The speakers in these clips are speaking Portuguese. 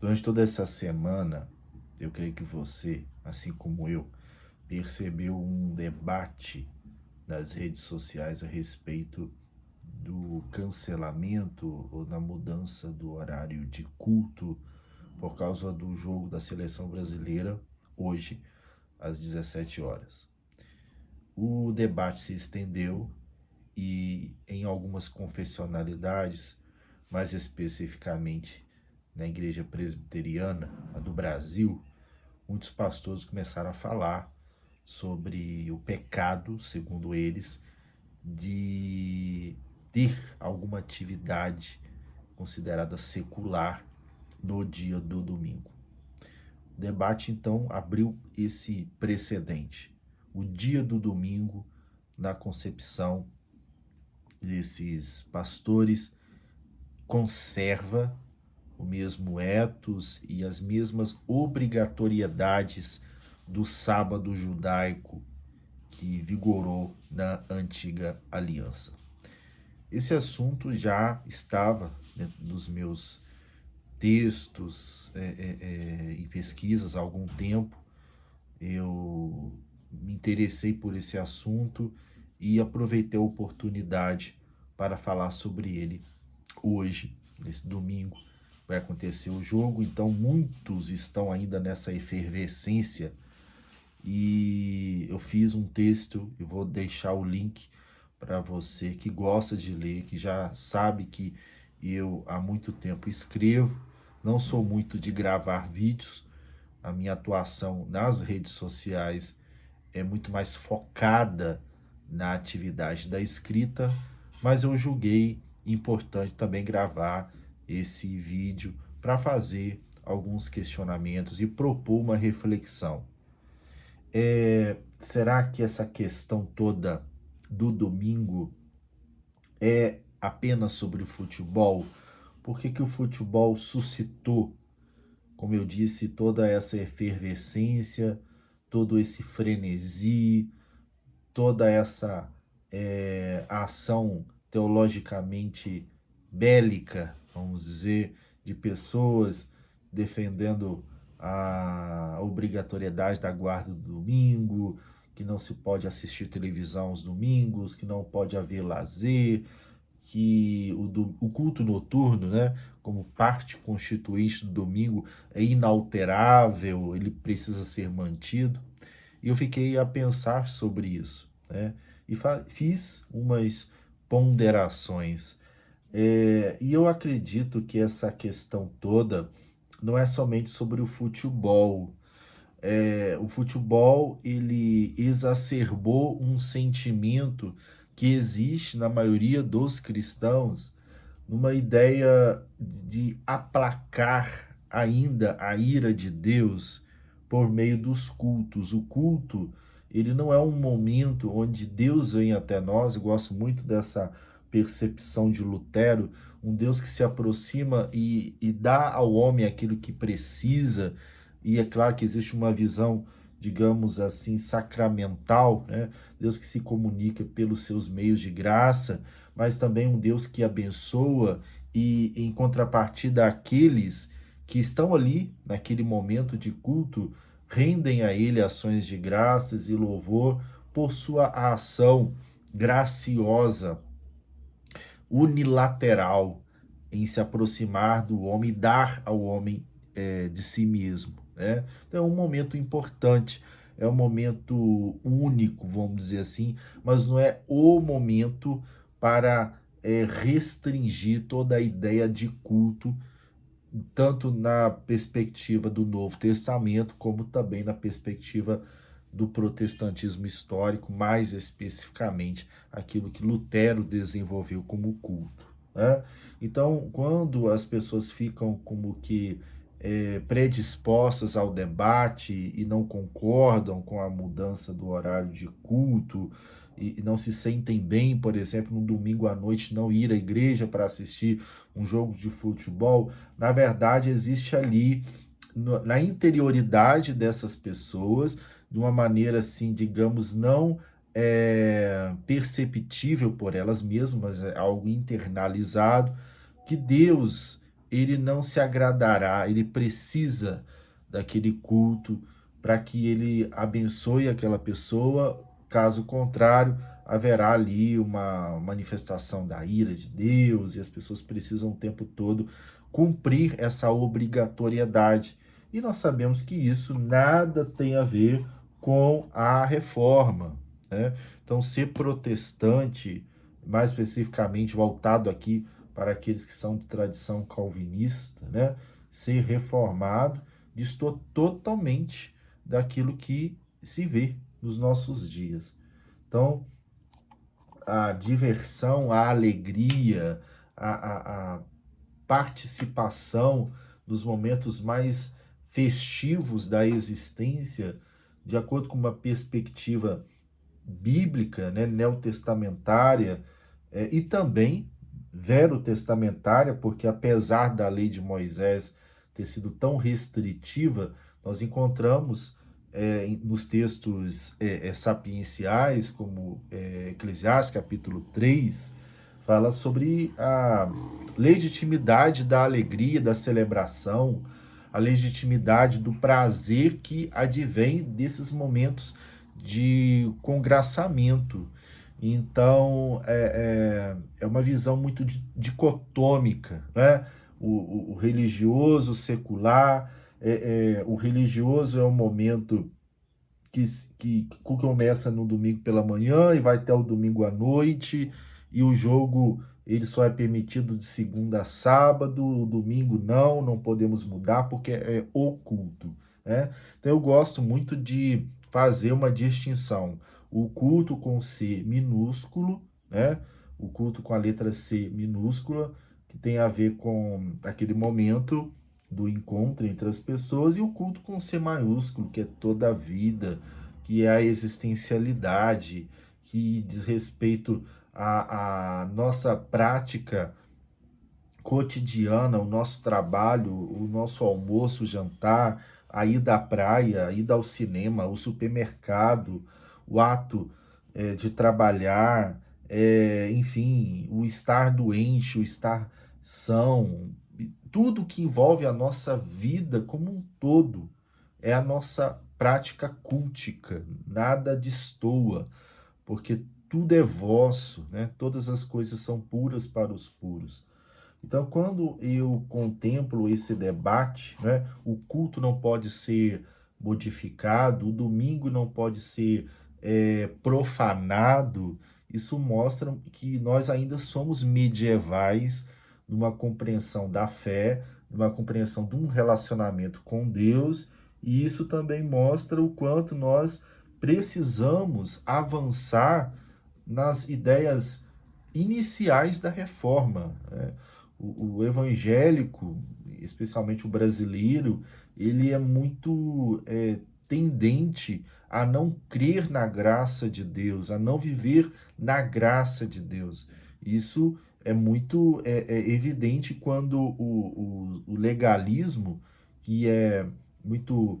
Durante toda essa semana, eu creio que você, assim como eu, percebeu um debate nas redes sociais a respeito do cancelamento ou da mudança do horário de culto por causa do jogo da seleção brasileira hoje, às 17 horas. O debate se estendeu e em algumas confessionalidades, mais especificamente na igreja presbiteriana, a do Brasil, muitos pastores começaram a falar sobre o pecado, segundo eles, de ter alguma atividade considerada secular no dia do domingo. O debate então abriu esse precedente. O dia do domingo, na concepção desses pastores, conserva o mesmo ethos e as mesmas obrigatoriedades do sábado judaico que vigorou na antiga aliança. Esse assunto já estava dentro dos meus textos e pesquisas há algum tempo. Eu me interessei por esse assunto e aproveitei a oportunidade para falar sobre ele hoje, nesse domingo. Vai acontecer o jogo, então muitos estão ainda nessa efervescência e eu fiz um texto e vou deixar o link para você que gosta de ler, que já sabe que eu há muito tempo escrevo, não sou muito de gravar vídeos, a minha atuação nas redes sociais é muito mais focada na atividade da escrita, mas eu julguei importante também gravar esse vídeo para fazer alguns questionamentos e propor uma reflexão. Será que essa questão toda do domingo é apenas sobre o futebol? Por que o futebol suscitou, como eu disse, toda essa efervescência, todo esse frenesi, toda essa ação teologicamente bélica, vamos dizer, de pessoas defendendo a obrigatoriedade da guarda do domingo, que não se pode assistir televisão aos domingos, que não pode haver lazer, que o culto noturno, né, como parte constituinte do domingo, é inalterável, ele precisa ser mantido. E eu fiquei a pensar sobre isso, né? E fiz umas ponderações. E eu acredito que essa questão toda não é somente sobre o futebol. O futebol, ele exacerbou um sentimento que existe na maioria dos cristãos, numa ideia de aplacar ainda a ira de Deus por meio dos cultos. O culto, ele não é um momento onde Deus vem até nós. Eu gosto muito dessa percepção de Lutero, um Deus que se aproxima e dá ao homem aquilo que precisa, e é claro que existe uma visão, digamos assim, sacramental, né? Deus que se comunica pelos seus meios de graça, mas também um Deus que abençoa e, em contrapartida, aqueles que estão ali, naquele momento de culto, rendem a Ele ações de graças e louvor por sua ação graciosa, unilateral, em se aproximar do homem e dar ao homem de si mesmo, né? Então é um momento importante, é um momento único, vamos dizer assim, mas não é o momento para restringir toda a ideia de culto, tanto na perspectiva do Novo Testamento, como também na perspectiva do protestantismo histórico, mais especificamente aquilo que Lutero desenvolveu como culto, né? Então, quando as pessoas ficam como que predispostas ao debate e não concordam com a mudança do horário de culto e não se sentem bem, por exemplo, no domingo à noite não ir à igreja para assistir um jogo de futebol, na verdade existe ali na interioridade dessas pessoas, de uma maneira assim, digamos, não perceptível por elas mesmas, é algo internalizado, que Deus ele não se agradará, ele precisa daquele culto para que ele abençoe aquela pessoa, caso contrário, haverá ali uma manifestação da ira de Deus e as pessoas precisam o tempo todo cumprir essa obrigatoriedade. E nós sabemos que isso nada tem a ver com a reforma, né? Então, ser protestante, mais especificamente voltado aqui para aqueles que são de tradição calvinista, né? Ser reformado distorce totalmente daquilo que se vê nos nossos dias. Então, a diversão, a alegria, a participação nos momentos mais festivos da existência, de acordo com uma perspectiva bíblica, né, neotestamentária, e também verotestamentária, porque apesar da lei de Moisés ter sido tão restritiva, nós encontramos nos textos sapienciais, como Eclesiastes capítulo 3, fala sobre a legitimidade da alegria, da celebração, a legitimidade do prazer que advém desses momentos de congraçamento. Então, é uma visão muito dicotômica, né? O religioso, o secular, o religioso é um momento que começa no domingo pela manhã e vai até o domingo à noite, e o jogo ele só é permitido de segunda a sábado, o domingo não podemos mudar porque é oculto, né? Então eu gosto muito de fazer uma distinção, o culto com C minúsculo, né? O culto com a letra C minúscula, que tem a ver com aquele momento do encontro entre as pessoas, e o culto com C maiúsculo, que é toda a vida, que é a existencialidade, que diz respeito à nossa prática cotidiana, o nosso trabalho, o nosso almoço, o jantar, a ida à praia, a ida ao cinema, o supermercado, o ato de trabalhar, enfim, o estar doente, o estar são, tudo que envolve a nossa vida como um todo é a nossa prática cultica, nada destoa, porque tudo é vosso, né? Todas as coisas são puras para os puros. Então, quando eu contemplo esse debate, né, o culto não pode ser modificado, o domingo não pode ser profanado, isso mostra que nós ainda somos medievais numa compreensão da fé, numa compreensão de um relacionamento com Deus, e isso também mostra o quanto nós precisamos avançar nas ideias iniciais da reforma, né? O evangélico, especialmente o brasileiro, ele é muito tendente a não crer na graça de Deus, a não viver na graça de Deus. Isso é muito evidente quando o legalismo, que é muito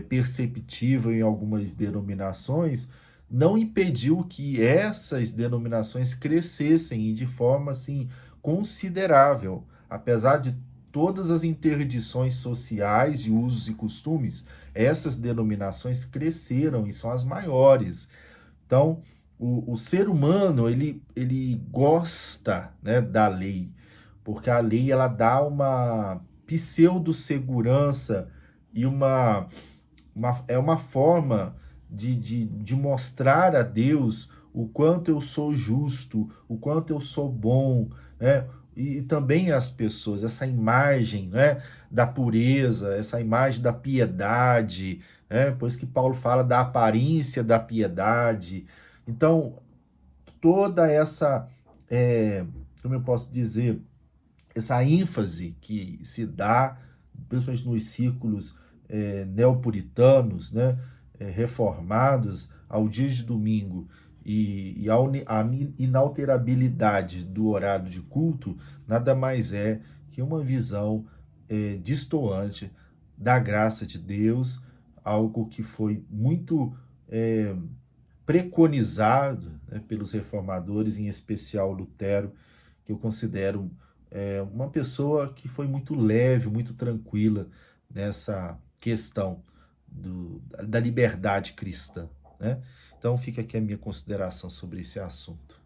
perceptível em algumas denominações, não impediu que essas denominações crescessem e de forma assim considerável, apesar de todas as interdições sociais e usos e costumes, essas denominações cresceram e são as maiores. Então, o ser humano, ele gosta, né, da lei, porque a lei ela dá uma pseudo-segurança e é uma forma de mostrar a Deus o quanto eu sou justo, o quanto eu sou bom, né? E também as pessoas, essa imagem, né, da pureza, essa imagem da piedade, né? Pois que Paulo fala da aparência da piedade. Então, toda essa, como eu posso dizer, essa ênfase que se dá, principalmente nos círculos neopuritanos, né, reformados, ao dia de domingo a inalterabilidade do horário de culto, nada mais é que uma visão destoante da graça de Deus, algo que foi muito preconizado, né, pelos reformadores, em especial Lutero, que eu considero uma pessoa que foi muito leve, muito tranquila nessa questão da liberdade cristã, né. Então fica aqui a minha consideração sobre esse assunto.